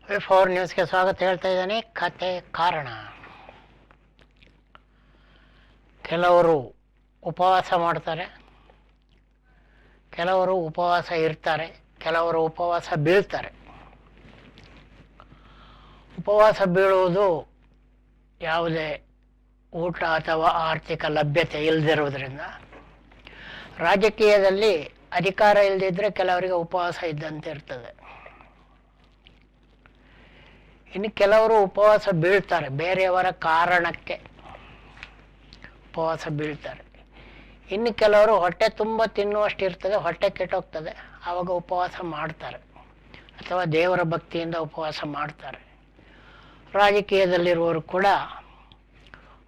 ವಿ4 ನ್ಯೂಸ್ಗೆ ಸ್ವಾಗತ ಹೇಳ್ತಾ ಇದ್ದಾನೆ. ಕತೆ ಕಾರಣ. ಕೆಲವರು ಉಪವಾಸ ಮಾಡ್ತಾರೆ, ಕೆಲವರು ಉಪವಾಸ ಇರ್ತಾರೆ, ಕೆಲವರು ಉಪವಾಸ ಬೀಳ್ತಾರೆ. ಉಪವಾಸ ಬೀಳುವುದು ಯಾವುದೇ ಊಟ ಅಥವಾ ಆರ್ಥಿಕ ಲಭ್ಯತೆ ಇಲ್ಲದಿರುವುದರಿಂದ. ರಾಜಕೀಯದಲ್ಲಿ ಅಧಿಕಾರ ಇಲ್ಲದಿದ್ದರೆ ಕೆಲವರಿಗೆ ಉಪವಾಸ ಇದ್ದಂತೆ ಇರ್ತದೆ. ಇನ್ನು ಕೆಲವರು ಉಪವಾಸ ಬೀಳ್ತಾರೆ, ಬೇರೆಯವರ ಕಾರಣಕ್ಕೆ ಉಪವಾಸ ಬೀಳ್ತಾರೆ. ಇನ್ನು ಕೆಲವರು ಹೊಟ್ಟೆ ತುಂಬ ತಿನ್ನುವಷ್ಟು ಇರ್ತದೆ, ಹೊಟ್ಟೆ ಕೆಟ್ಟೋಗ್ತದೆ, ಆವಾಗ ಉಪವಾಸ ಮಾಡ್ತಾರೆ ಅಥವಾ ದೇವರ ಭಕ್ತಿಯಿಂದ ಉಪವಾಸ ಮಾಡ್ತಾರೆ. ರಾಜಕೀಯದಲ್ಲಿರುವವರು ಕೂಡ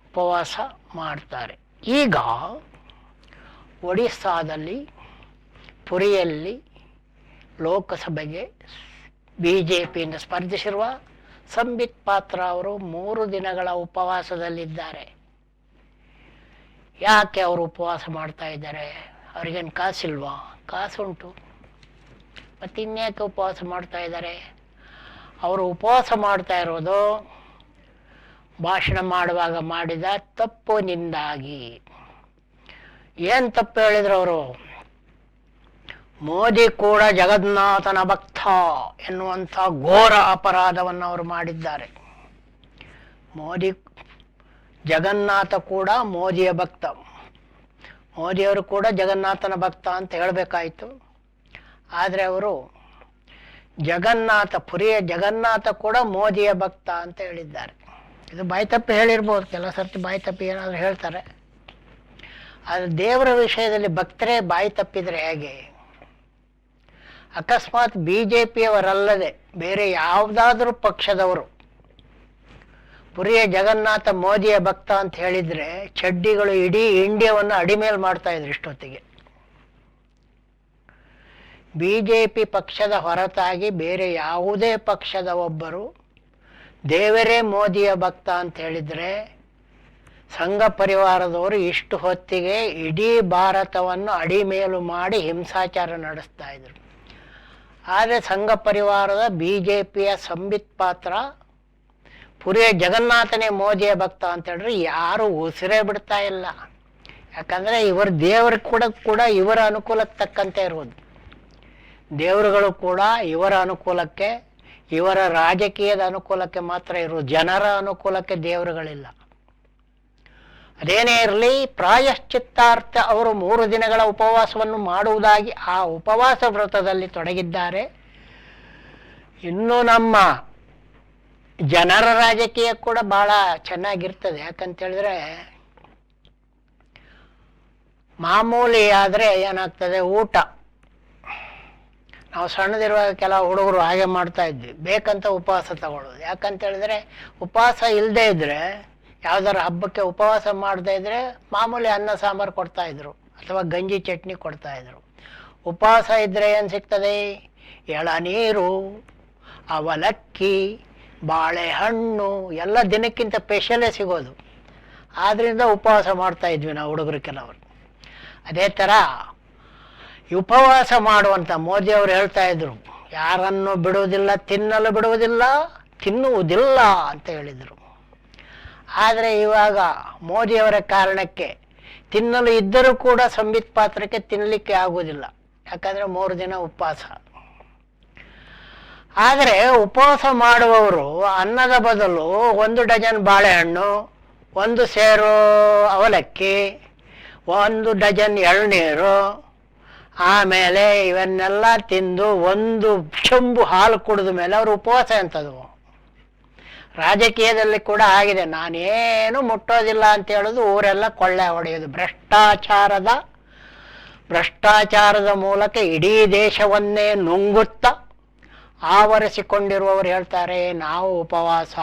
ಉಪವಾಸ ಮಾಡ್ತಾರೆ. ಈಗ ಒಡಿಸ್ಸಾದಲ್ಲಿ ಪುರಿಯಲ್ಲಿ ಲೋಕಸಭೆಗೆ BJPಯಿಂದ ಸ್ಪರ್ಧಿಸಿರುವ ಸಂಬಿತ್ ಪಾತ್ರ ಅವರು 3 ದಿನಗಳ ಉಪವಾಸದಲ್ಲಿದ್ದಾರೆ. ಯಾಕೆ ಅವರು ಉಪವಾಸ ಮಾಡ್ತಾ ಇದ್ದಾರೆ? ಅವ್ರಿಗೇನು ಕಾಸಿಲ್ವಾ? ಕಾಸುಂಟು, ಮತ್ತು ಇನ್ಯಾಕೆ ಉಪವಾಸ ಮಾಡ್ತಾ ಇದ್ದಾರೆ? ಅವರು ಉಪವಾಸ ಮಾಡ್ತಾ ಇರೋದು ಭಾಷಣ ಮಾಡುವಾಗ ಮಾಡಿದ ತಪ್ಪಿನಿಂದಾಗಿ. ಏನು ತಪ್ಪು ಹೇಳಿದ್ರು ಅವರು? ಮೋದಿ ಕೂಡ ಜಗನ್ನಾಥನ ಭಕ್ತ ಎನ್ನುವಂಥ ಘೋರ ಅಪರಾಧವನ್ನು ಅವರು ಮಾಡಿದ್ದಾರೆ. ಜಗನ್ನಾಥ ಕೂಡ ಮೋದಿಯ ಭಕ್ತ, ಮೋದಿಯವರು ಕೂಡ ಜಗನ್ನಾಥನ ಭಕ್ತ ಅಂತ ಹೇಳಬೇಕಾಯಿತು. ಆದರೆ ಅವರು ಪುರಿಯ ಜಗನ್ನಾಥ ಕೂಡ ಮೋದಿಯ ಭಕ್ತ ಅಂತ ಹೇಳಿದ್ದಾರೆ. ಇದು ಬಾಯಿ ತಪ್ಪಿ ಹೇಳಿರ್ಬೋದು, ಕೆಲವು ಸರ್ತಿ ಬಾಯಿ ತಪ್ಪಿ ಏನಾದರೂ ಹೇಳ್ತಾರೆ. ಆದರೆ ದೇವರ ವಿಷಯದಲ್ಲಿ ಭಕ್ತರೇ ಬಾಯಿ ತಪ್ಪಿದರೆ ಹೇಗೆ? ಅಕಸ್ಮಾತ್ BJPಯವರಲ್ಲದೆ ಬೇರೆ ಯಾವುದಾದ್ರೂ ಪಕ್ಷದವರು ಪುರಿಯ ಜಗನ್ನಾಥ ಮೋದಿಯ ಭಕ್ತ ಅಂತ ಹೇಳಿದರೆ ಚಡ್ಡಿಗಳು ಇಡೀ ಇಂಡಿಯಾವನ್ನು ಅಡಿಮೇಲ್ ಮಾಡ್ತಾ ಇದ್ರು ಇಷ್ಟೊತ್ತಿಗೆ. BJP ಪಕ್ಷದ ಹೊರತಾಗಿ ಬೇರೆ ಯಾವುದೇ ಪಕ್ಷದ ಒಬ್ಬರು ದೇವರೇ ಮೋದಿಯ ಭಕ್ತ ಅಂತ ಹೇಳಿದರೆ ಸಂಘ ಪರಿವಾರದವರು ಇಷ್ಟು ಹೊತ್ತಿಗೆ ಇಡೀ ಭಾರತವನ್ನು ಅಡಿಮೇಲು ಮಾಡಿ ಹಿಂಸಾಚಾರ ನಡೆಸ್ತಾ ಇದ್ರು. ಆದರೆ ಸಂಘ ಪರಿವಾರದ BJPಯ ಸಂಬಿತ್ ಪಾತ್ರ ಪುರಿಯ ಜಗನ್ನಾಥನೇ ಮೋದಿಯ ಭಕ್ತ ಅಂತ ಹೇಳಿದ್ರೆ ಯಾರು ಉಸಿರೇ ಬಿಡ್ತಾ ಇಲ್ಲ. ಯಾಕಂದರೆ ಇವರ ದೇವರು ಕೂಡ ಇವರ ಅನುಕೂಲಕ್ಕೆ ತಕ್ಕಂತೆ ಇರುವುದು. ದೇವರುಗಳು ಕೂಡ ಇವರ ಅನುಕೂಲಕ್ಕೆ, ಇವರ ರಾಜಕೀಯದ ಅನುಕೂಲಕ್ಕೆ ಮಾತ್ರ ಇರುವುದು. ಜನರ ಅನುಕೂಲಕ್ಕೆ ದೇವರುಗಳಿಲ್ಲ. ಅದೇನೇ ಇರಲಿ, ಪ್ರಾಯಶ್ಚಿತ್ತಾರ್ಥ ಅವರು 3 ದಿನಗಳ ಉಪವಾಸವನ್ನು ಮಾಡುವುದಾಗಿ ಆ ಉಪವಾಸ ವ್ರತದಲ್ಲಿ ತೊಡಗಿದ್ದಾರೆ. ಇನ್ನು ನಮ್ಮ ಜನರ ರಾಜಕೀಯ ಕೂಡ ಬಹಳ ಚೆನ್ನಾಗಿರ್ತದೆ. ಯಾಕಂತೇಳಿದ್ರೆ ಮಾಮೂಲಿ ಆದರೆ ಏನಾಗ್ತದೆ, ಊಟ ನಾವು ಸಣ್ಣದಿರುವಾಗ ಕೆಲವು ಹುಡುಗರು ಹಾಗೆ ಮಾಡ್ತಾ ಇದ್ವಿ, ಬೇಕಂತ ಉಪವಾಸ ತಗೊಳ್ಳೋದು. ಯಾಕಂತೇಳಿದ್ರೆ ಉಪವಾಸ ಇಲ್ಲದೆ ಇದ್ದರೆ, ಯಾವ್ದಾರು ಹಬ್ಬಕ್ಕೆ ಉಪವಾಸ ಮಾಡದೇ ಇದ್ದರೆ ಮಾಮೂಲಿ ಅನ್ನ ಸಾಂಬಾರು ಕೊಡ್ತಾಯಿದ್ರು ಅಥವಾ ಗಂಜಿ ಚಟ್ನಿ ಕೊಡ್ತಾಯಿದ್ರು. ಉಪವಾಸ ಇದ್ದರೆ ಏನು ಸಿಗ್ತದೆ? ಎಳನೀರು, ಅವಲಕ್ಕಿ, ಬಾಳೆಹಣ್ಣು ಎಲ್ಲ ದಿನಕ್ಕಿಂತ ಸ್ಪೆಷಲೇ ಸಿಗೋದು. ಆದ್ದರಿಂದ ಉಪವಾಸ ಮಾಡ್ತಾ ಇದ್ವಿ ನಾವು ಹುಡುಗರು ಕೆಲವರು. ಅದೇ ಥರ ಉಪವಾಸ ಮಾಡುವಂಥ ಮೋದಿಯವರು ಹೇಳ್ತಾ ಇದ್ರು, ಯಾರನ್ನು ಬಿಡುವುದಿಲ್ಲ, ತಿನ್ನಲು ಬಿಡುವುದಿಲ್ಲ, ತಿನ್ನುವುದಿಲ್ಲ ಅಂತ ಹೇಳಿದರು. ಆದರೆ ಇವಾಗ ಮೋದಿಯವರ ಕಾರಣಕ್ಕೆ ತಿನ್ನಲು ಇದ್ದರೂ ಕೂಡ ಸಂಬಿತ್ ಪಾತ್ರಕ್ಕೆ ತಿನ್ನಲಿಕ್ಕೆ ಆಗುವುದಿಲ್ಲ. ಯಾಕಂದರೆ 3 ದಿನ ಉಪವಾಸ. ಆದರೆ ಉಪವಾಸ ಮಾಡುವವರು ಅನ್ನದ ಬದಲು 1 ಡಜನ್ ಬಾಳೆಹಣ್ಣು, 1 ಸೇರು ಅವಲಕ್ಕಿ, 1 ಡಜನ್ ಎಳನೀರು, ಆಮೇಲೆ ಇವನ್ನೆಲ್ಲ ತಿಂದು 1 ಚೆಂಬು ಹಾಲು ಕುಡಿದ ಮೇಲೆ ಅವರು ಉಪವಾಸ ಎಂಥದ್ದು? ರಾಜಕೀಯದಲ್ಲಿ ಕೂಡ ಆಗಿದೆ. ನಾನೇನು ಮುಟ್ಟೋದಿಲ್ಲ ಅಂತ ಹೇಳೋದು, ಊರೆಲ್ಲ ಕೊಳ್ಳೆ ಹೊಡೆಯೋದು. ಭ್ರಷ್ಟಾಚಾರದ ಮೂಲಕ ಇಡೀ ದೇಶವನ್ನೇ ನುಂಗುತ್ತಾ ಆವರಿಸಿಕೊಂಡಿರುವವರು ಹೇಳ್ತಾರೆ ನಾವು ಉಪವಾಸ.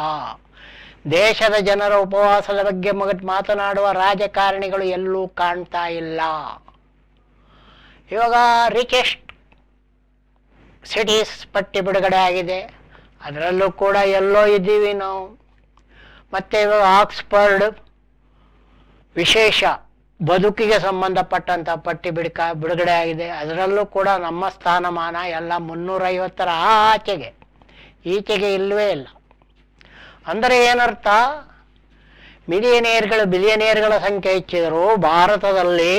ದೇಶದ ಜನರ ಉಪವಾಸದ ಬಗ್ಗೆ ಮಾತನಾಡುವ ರಾಜಕಾರಣಿಗಳು ಎಲ್ಲೂ ಕಾಣ್ತಾ ಇಲ್ಲ. ಇವಾಗ ರಿಚೆಸ್ಟ್ ಸಿಟೀಸ್ ಪಟ್ಟಿ ಬಿಡುಗಡೆ ಆಗಿದೆ, ಅದರಲ್ಲೂ ಕೂಡ ಎಲ್ಲೋ ಇದ್ದೀವಿ ನಾವು. ಮತ್ತು ಇವಾಗ ಆಕ್ಸ್ಫರ್ಡ್ ವಿಶೇಷ ಬದುಕಿಗೆ ಸಂಬಂಧಪಟ್ಟಂಥ ಪಟ್ಟಿ ಬಿಡುಗಡೆ ಆಗಿದೆ, ಅದರಲ್ಲೂ ಕೂಡ ನಮ್ಮ ಸ್ಥಾನಮಾನ ಎಲ್ಲ 350ರ ಆಚೆಗೆ. ಈಚೆಗೆ ಇಲ್ಲವೇ ಇಲ್ಲ. ಅಂದರೆ ಏನರ್ಥ, ಮಿಲಿಯನೇರ್ಗಳು ಬಿಲಿಯನೇರ್ಗಳ ಸಂಖ್ಯೆ ಹೆಚ್ಚಿದರೂ ಭಾರತದಲ್ಲಿ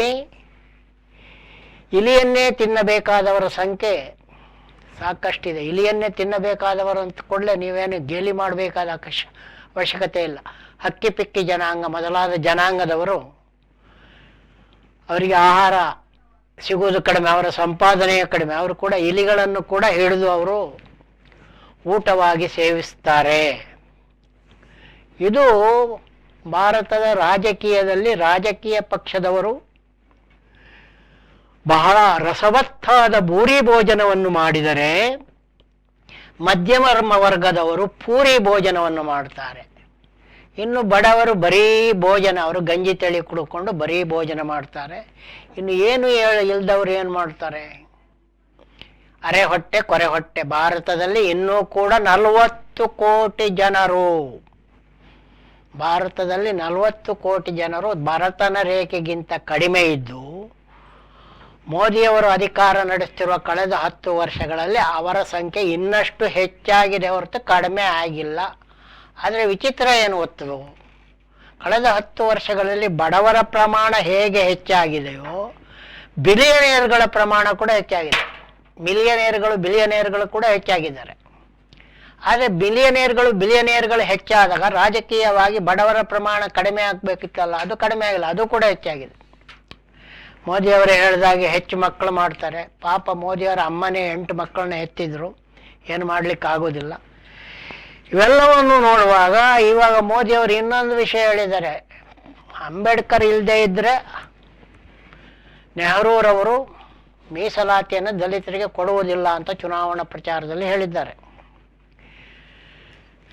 ಇಲಿಯನ್ನೇ ತಿನ್ನಬೇಕಾದವರ ಸಂಖ್ಯೆ ಸಾಕಷ್ಟಿದೆ. ಇಲಿಯನ್ನೇ ತಿನ್ನಬೇಕಾದವರು ಅಂತ ಕೂಡಲೇ ನೀವೇನು ಗೇಲಿ ಮಾಡಬೇಕಾದ ಅವಶ್ಯಕತೆ ಇಲ್ಲ. ಹಕ್ಕಿ ಪಿಕ್ಕಿ ಜನಾಂಗ ಮೊದಲಾದ ಜನಾಂಗದವರು ಅವರಿಗೆ ಆಹಾರ ಸಿಗುವುದು ಕಡಿಮೆ, ಅವರ ಸಂಪಾದನೆಯು ಕಡಿಮೆ. ಅವರು ಕೂಡ ಇಲಿಗಳನ್ನು ಕೂಡ ಹಿಡಿದು ಅವರು ಊಟವಾಗಿ ಸೇವಿಸ್ತಾರೆ. ಇದು ಭಾರತದ ರಾಜಕೀಯದಲ್ಲಿ ರಾಜಕೀಯ ಪಕ್ಷದವರು ಬಹಳ ರಸವತ್ತಾದ ಭೂರಿ ಭೋಜನವನ್ನು ಮಾಡಿದರೆ, ಮಧ್ಯಮ ವರ್ಗದವರು ಪೂರಿ ಭೋಜನವನ್ನು ಮಾಡ್ತಾರೆ. ಇನ್ನು ಬಡವರು ಬರೀ ಭೋಜನ, ಅವರು ಗಂಜಿ ತಳಿ ಕುಡ್ಕೊಂಡು ಬರೀ ಭೋಜನ ಮಾಡ್ತಾರೆ. ಇನ್ನು ಏನು ಇಲ್ದವ್ರು ಏನು ಮಾಡ್ತಾರೆ, ಅರೆ ಹೊಟ್ಟೆ ಕೊರೆ ಹೊಟ್ಟೆ. ಭಾರತದಲ್ಲಿ ಇನ್ನೂ ಕೂಡ 40 ಕೋಟಿ ಜನರು, ಭಾರತದಲ್ಲಿ 40 ಕೋಟಿ ಜನರು ಭರತನ ರೇಖೆಗಿಂತ ಕಡಿಮೆ ಇದ್ದು, ಮೋದಿಯವರು ಅಧಿಕಾರ ನಡೆಸ್ತಿರುವ ಕಳೆದ 10 ವರ್ಷಗಳಲ್ಲಿ ಅವರ ಸಂಖ್ಯೆ ಇನ್ನಷ್ಟು ಹೆಚ್ಚಾಗಿದೆ ಹೊರತು ಕಡಿಮೆ ಆಗಿಲ್ಲ. ಆದರೆ ವಿಚಿತ್ರ ಏನು ಗೊತ್ತು, ಕಳೆದ 10 ವರ್ಷಗಳಲ್ಲಿ ಬಡವರ ಪ್ರಮಾಣ ಹೇಗೆ ಹೆಚ್ಚಾಗಿದೆಯೋ ಬಿಲಿಯನೇರ್ಗಳ ಪ್ರಮಾಣ ಕೂಡ ಹೆಚ್ಚಾಗಿದೆ. ಬಿಲಿಯನೇರ್ಗಳು ಕೂಡ ಹೆಚ್ಚಾಗಿದ್ದಾರೆ. ಆದರೆ ಬಿಲಿಯನೇರ್ಗಳು ಹೆಚ್ಚಾದಾಗ ರಾಜಕೀಯವಾಗಿ ಬಡವರ ಪ್ರಮಾಣ ಕಡಿಮೆ ಆಗಬೇಕಿತ್ತಲ್ಲ, ಅದು ಕಡಿಮೆ ಆಗಿಲ್ಲ, ಅದು ಕೂಡ ಹೆಚ್ಚಾಗಿದೆ. ಮೋದಿಯವರೇ ಹೇಳಿದಾಗೆ ಹೆಚ್ಚು ಮಕ್ಕಳು ಮಾಡ್ತಾರೆ. ಪಾಪ ಮೋದಿಯವರ ಅಮ್ಮನೇ 8 ಮಕ್ಕಳನ್ನ ಎತ್ತಿದ್ರು, ಏನು ಮಾಡ್ಲಿಕ್ಕೆ ಆಗೋದಿಲ್ಲ. ಇವೆಲ್ಲವನ್ನು ನೋಡುವಾಗ ಇವಾಗ ಮೋದಿಯವರು ಇನ್ನೊಂದು ವಿಷಯ ಹೇಳಿದ್ದಾರೆ. ಅಂಬೇಡ್ಕರ್ ಇಲ್ಲದೆ ಇದ್ದರೆ ನೆಹರೂರವರು ಮೀಸಲಾತಿಯನ್ನು ದಲಿತರಿಗೆ ಕೊಡುವುದಿಲ್ಲ ಅಂತ ಚುನಾವಣಾ ಪ್ರಚಾರದಲ್ಲಿ ಹೇಳಿದ್ದಾರೆ.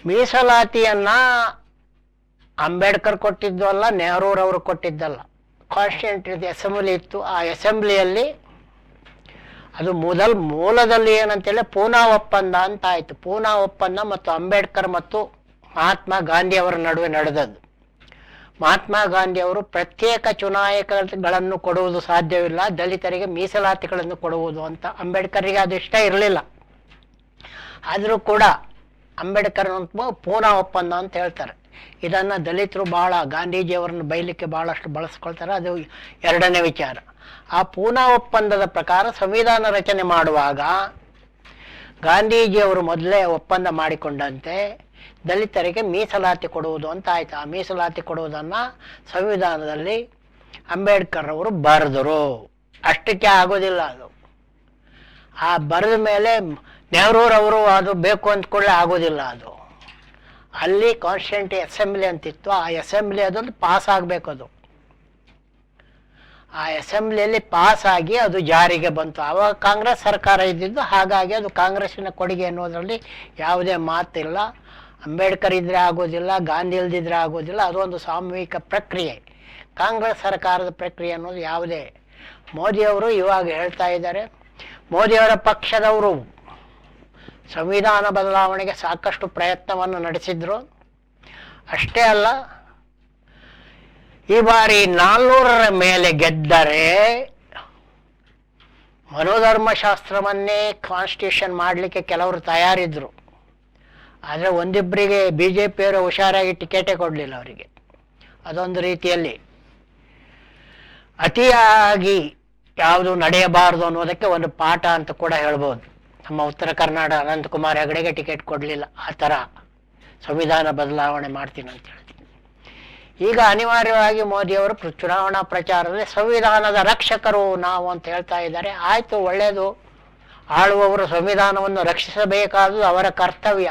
ಮೀಸಲಾತಿಯನ್ನ ಅಂಬೇಡ್ಕರ್ ಕೊಟ್ಟಿದ್ದು ಅಲ್ಲ, ನೆಹರೂರವರು ಕೊಟ್ಟಿದ್ದಲ್ಲ. ಕಾನ್ಸ್ಟಿಟ್ಯೂಂಟ್ ಅಸೆಂಬ್ಲಿ ಇತ್ತು. ಆ ಅಸೆಂಬ್ಲಿಯಲ್ಲಿ ಅದು ಮೂಲದಲ್ಲಿ ಏನಂತೇಳಿ ಪೂನಾ ಒಪ್ಪಂದ ಅಂತ ಆಯಿತು. ಪೂನಾ ಒಪ್ಪಂದ ಮತ್ತು ಅಂಬೇಡ್ಕರ್ ಮತ್ತು ಮಹಾತ್ಮ ಗಾಂಧಿ ಅವರ ನಡುವೆ ನಡೆದದ್ದು. ಮಹಾತ್ಮ ಗಾಂಧಿ ಅವರು ಪ್ರತ್ಯೇಕ ಚುನಾಯಿತಗಳನ್ನು ಕೊಡುವುದು ಸಾಧ್ಯವಿಲ್ಲ, ದಲಿತರಿಗೆ ಮೀಸಲಾತಿಗಳನ್ನು ಕೊಡುವುದು ಅಂತ. ಅಂಬೇಡ್ಕರ್ಗೆ ಅದು ಇಷ್ಟ ಇರಲಿಲ್ಲ. ಆದರೂ ಕೂಡ ಅಂಬೇಡ್ಕರ್ ಪೂನಾ ಒಪ್ಪಂದ ಅಂತ ಹೇಳ್ತಾರೆ. ಇದನ್ನು ದಲಿತರು ಬಹಳ ಗಾಂಧೀಜಿಯವರನ್ನು ಬೈಲಿಕ್ಕೆ ಬಹಳಷ್ಟು ಬಳಸ್ಕೊಳ್ತಾರೆ. ಅದು ಎರಡನೇ ವಿಚಾರ. ಆ ಪೂನಾ ಒಪ್ಪಂದದ ಪ್ರಕಾರ ಸಂವಿಧಾನ ರಚನೆ ಮಾಡುವಾಗ ಗಾಂಧೀಜಿಯವರು ಮೊದಲೇ ಒಪ್ಪಂದ ಮಾಡಿಕೊಂಡಂತೆ ದಲಿತರಿಗೆ ಮೀಸಲಾತಿ ಕೊಡುವುದು ಅಂತ ಆಯ್ತು. ಆ ಮೀಸಲಾತಿ ಕೊಡುವುದನ್ನು ಸಂವಿಧಾನದಲ್ಲಿ ಅಂಬೇಡ್ಕರ್ ಅವರು ಬರೆದರು. ಅಷ್ಟಕ್ಕೆ ಆಗೋದಿಲ್ಲ ಅದು. ಆ ಬರೆದ ಮೇಲೆ ನೆಹರೂರವರು ಅದು ಬೇಕು ಅಂದ್ಕೊಳ್ಳೆ ಆಗೋದಿಲ್ಲ. ಅದು ಅಲ್ಲಿ ಕಾನ್ಸ್ಟಿಟ್ಯೂಂಟ್ ಅಸೆಂಬ್ಲಿ ಅಂತಿತ್ತು. ಆ ಅಸೆಂಬ್ಲಿ ಅದೊಂದು ಪಾಸ್ ಆಗಬೇಕು. ಅದು ಆ ಅಸೆಂಬ್ಲಿಯಲ್ಲಿ ಪಾಸ್ ಆಗಿ ಅದು ಜಾರಿಗೆ ಬಂತು. ಆವಾಗ ಕಾಂಗ್ರೆಸ್ ಸರ್ಕಾರ ಇದ್ದಿದ್ದು, ಹಾಗಾಗಿ ಅದು ಕಾಂಗ್ರೆಸ್ಸಿನ ಕೊಡುಗೆ ಅನ್ನೋದರಲ್ಲಿ ಯಾವುದೇ ಮಾತಿಲ್ಲ. ಅಂಬೇಡ್ಕರ್ ಇದ್ರೆ ಆಗೋದಿಲ್ಲ, ಗಾಂಧಿ ಇಲ್ದಿದ್ರೆ ಆಗೋದಿಲ್ಲ. ಅದೊಂದು ಸಾಮೂಹಿಕ ಪ್ರಕ್ರಿಯೆ. ಕಾಂಗ್ರೆಸ್ ಸರ್ಕಾರದ ಪ್ರಕ್ರಿಯೆ ಅನ್ನೋದು ಯಾವುದೇ. ಮೋದಿಯವರು ಇವಾಗ ಹೇಳ್ತಾ ಇದ್ದಾರೆ, ಮೋದಿಯವರ ಪಕ್ಷದವರು ಸಂವಿಧಾನ ಬದಲಾವಣೆಗೆ ಸಾಕಷ್ಟು ಪ್ರಯತ್ನವನ್ನು ನಡೆಸಿದ್ರು. ಅಷ್ಟೇ ಅಲ್ಲ, ಈ ಬಾರಿ 400ರ ಮೇಲೆ ಗೆದ್ದರೆ ಮನೋಧರ್ಮಶಾಸ್ತ್ರವನ್ನೇ ಕಾನ್ಸ್ಟಿಟ್ಯೂಷನ್ ಮಾಡಲಿಕ್ಕೆ ಕೆಲವರು ತಯಾರಿದ್ರು. ಆದರೆ ಒಂದಿಬ್ಬರಿಗೆ BJPಯವರು ಹುಷಾರಾಗಿ ಟಿಕೆಟೇ ಕೊಡಲಿಲ್ಲ ಅವರಿಗೆ. ಅದೊಂದು ರೀತಿಯಲ್ಲಿ ಅತಿಯಾಗಿ ಯಾವುದು ನಡೆಯಬಾರದು ಅನ್ನೋದಕ್ಕೆ ಒಂದು ಪಾಠ ಅಂತ ಕೂಡ ಹೇಳ್ಬೋದು. ನಮ್ಮ ಉತ್ತರ ಕರ್ನಾಟಕ ಅನಂತಕುಮಾರ್ ಹೆಗಡೆಗೆ ಟಿಕೆಟ್ ಕೊಡಲಿಲ್ಲ. ಆ ಥರ ಸಂವಿಧಾನ ಬದಲಾವಣೆ ಮಾಡ್ತೀನಿ ಅಂತ ಹೇಳ್ತೀನಿ. ಈಗ ಅನಿವಾರ್ಯವಾಗಿ ಮೋದಿಯವರು ಚುನಾವಣಾ ಪ್ರಚಾರದಲ್ಲಿ ಸಂವಿಧಾನದ ರಕ್ಷಕರು ನಾವು ಅಂತ ಹೇಳ್ತಾ ಇದ್ದಾರೆ. ಆಯಿತು, ಒಳ್ಳೆಯದು. ಆಳುವವರು ಸಂವಿಧಾನವನ್ನು ರಕ್ಷಿಸಬೇಕಾದುದು ಅವರ ಕರ್ತವ್ಯ.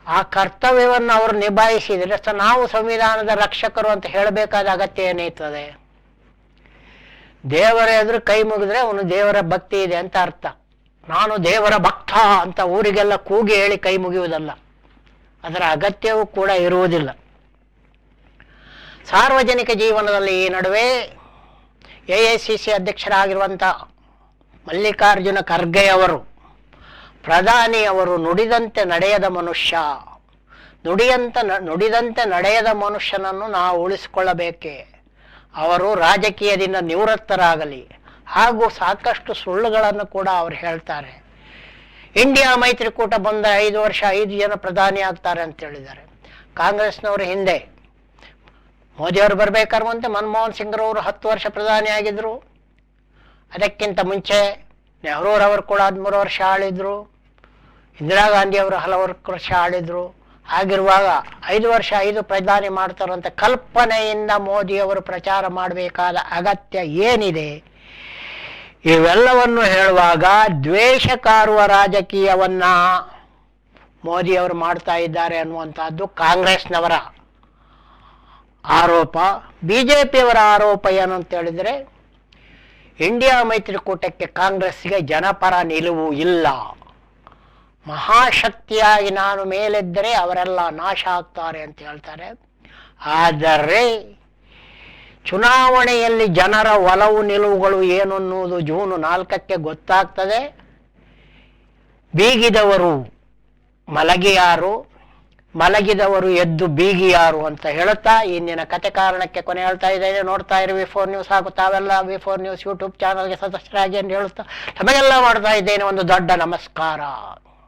ಆ ಕರ್ತವ್ಯವನ್ನು ಅವರು ನಿಭಾಯಿಸಿದರೆ ನಾವು ಸಂವಿಧಾನದ ರಕ್ಷಕರು ಅಂತ ಹೇಳಬೇಕಾದ ಅಗತ್ಯ ಏನಿರ್ತದೆ? ದೇವರ ಎದುರು ಕೈ ಮುಗಿದ್ರೆ ಅವನು ದೇವರ ಭಕ್ತಿ ಇದೆ ಅಂತ ಅರ್ಥ. ನಾನು ದೇವರ ಭಕ್ತ ಅಂತ ಊರಿಗೆಲ್ಲ ಕೂಗಿ ಹೇಳಿ ಕೈ ಮುಗಿಯುವುದಲ್ಲ. ಅದರ ಅಗತ್ಯವೂ ಕೂಡ ಇರುವುದಿಲ್ಲ. ಸಾರ್ವಜನಿಕ ಜೀವನದಲ್ಲಿ ಈ ನಡುವೆ AICC ಅಧ್ಯಕ್ಷರಾಗಿರುವಂಥ ಮಲ್ಲಿಕಾರ್ಜುನ ಖರ್ಗೆಯವರು, ಪ್ರಧಾನಿಯವರು ನುಡಿದಂತೆ ನಡೆಯದ ಮನುಷ್ಯ, ನುಡಿದಂತೆ ನಡೆಯದ ಮನುಷ್ಯನನ್ನು ನಾವು ಉಳಿಸಿಕೊಳ್ಳಬೇಕೆ, ಅವರು ರಾಜಕೀಯದಿಂದ ನಿವೃತ್ತರಾಗಲಿ, ಹಾಗೂ ಸಾಕಷ್ಟು ಸುಳ್ಳುಗಳನ್ನು ಕೂಡ ಅವರು ಹೇಳ್ತಾರೆ. ಇಂಡಿಯಾ ಮೈತ್ರಿಕೂಟ ಬಂದ 5 ವರ್ಷ 5 ಜನ ಪ್ರಧಾನಿ ಆಗ್ತಾರೆ ಅಂತ ಹೇಳಿದ್ದಾರೆ. ಕಾಂಗ್ರೆಸ್ನವರು ಹಿಂದೆ ಮೋದಿಯವರು ಬರ್ಬೇಕಾರುವಂತೆ ಮನಮೋಹನ್ ಸಿಂಗ್ರವರು 10 ವರ್ಷ ಪ್ರಧಾನಿ ಆಗಿದ್ರು. ಅದಕ್ಕಿಂತ ಮುಂಚೆ ನೆಹರೂರವರು ಕೂಡ 13 ವರ್ಷ ಆಳಿದ್ರು. ಇಂದಿರಾ ಗಾಂಧಿ ಅವರು ಹಲವು ವರ್ಷ ಆಳಿದ್ರು. ಆಗಿರುವಾಗ 5 ವರ್ಷ 5 ಪ್ರಧಾನಿ ಮಾಡ್ತಾರಂತ ಕಲ್ಪನೆಯಿಂದ ಮೋದಿಯವರು ಪ್ರಚಾರ ಮಾಡಬೇಕಾದ ಅಗತ್ಯ ಏನಿದೆ? ಇವೆಲ್ಲವನ್ನು ಹೇಳುವಾಗ ದ್ವೇಷ ಕಾರುವ ರಾಜಕೀಯವನ್ನ ಮೋದಿಯವರು ಮಾಡ್ತಾ ಇದ್ದಾರೆ ಅನ್ನುವಂಥದ್ದು ಕಾಂಗ್ರೆಸ್ನವರ ಆರೋಪ. ಬಿಜೆಪಿಯವರ ಆರೋಪ ಏನು ಅಂತ ಹೇಳಿದ್ರೆ, ಇಂಡಿಯಾ ಮೈತ್ರಿಕೂಟಕ್ಕೆ ಕಾಂಗ್ರೆಸ್ಗೆ ಜನಪರ ನಿಲುವು ಇಲ್ಲ. ಮಹಾಶಕ್ತಿಯಾಗಿ ನಾನು ಮೇಲೆದ್ದರೆ ಅವರೆಲ್ಲ ನಾಶ ಆಗ್ತಾರೆ ಅಂತ ಹೇಳ್ತಾರೆ. ಆದರೆ ಚುನಾವಣೆಯಲ್ಲಿ ಜನರ ಒಲವು ನಿಲುವುಗಳು ಏನು ಅನ್ನುವುದು ಜೂನ್ 4ಕ್ಕೆ ಗೊತ್ತಾಗ್ತದೆ. ಬೀಗಿದವರು ಮಲಗಿಯಾರು, ಮಲಗಿದವರು ಎದ್ದು ಬೀಗಿಯಾರು ಅಂತ ಹೇಳುತ್ತಾ ಇಂದಿನ ಕತೆ ಕಾರಣಕ್ಕೆ ಕೊನೆ ಹೇಳ್ತಾ ಇದ್ದೇನೆ. ನೋಡ್ತಾ ಇರಿ V4 ನ್ಯೂಸ್. ಹಾಗೂ ತಾವೆಲ್ಲ V4 ನ್ಯೂಸ್ ಯೂಟ್ಯೂಬ್ ಚಾನಲ್ಗೆ ಸದಸ್ಯರಾಗಿ ಅಂತ ಹೇಳುತ್ತಾ ತಮಗೆಲ್ಲ ಮಾಡ್ತಾ ಇದ್ದೇನೆ ಒಂದು ದೊಡ್ಡ ನಮಸ್ಕಾರ.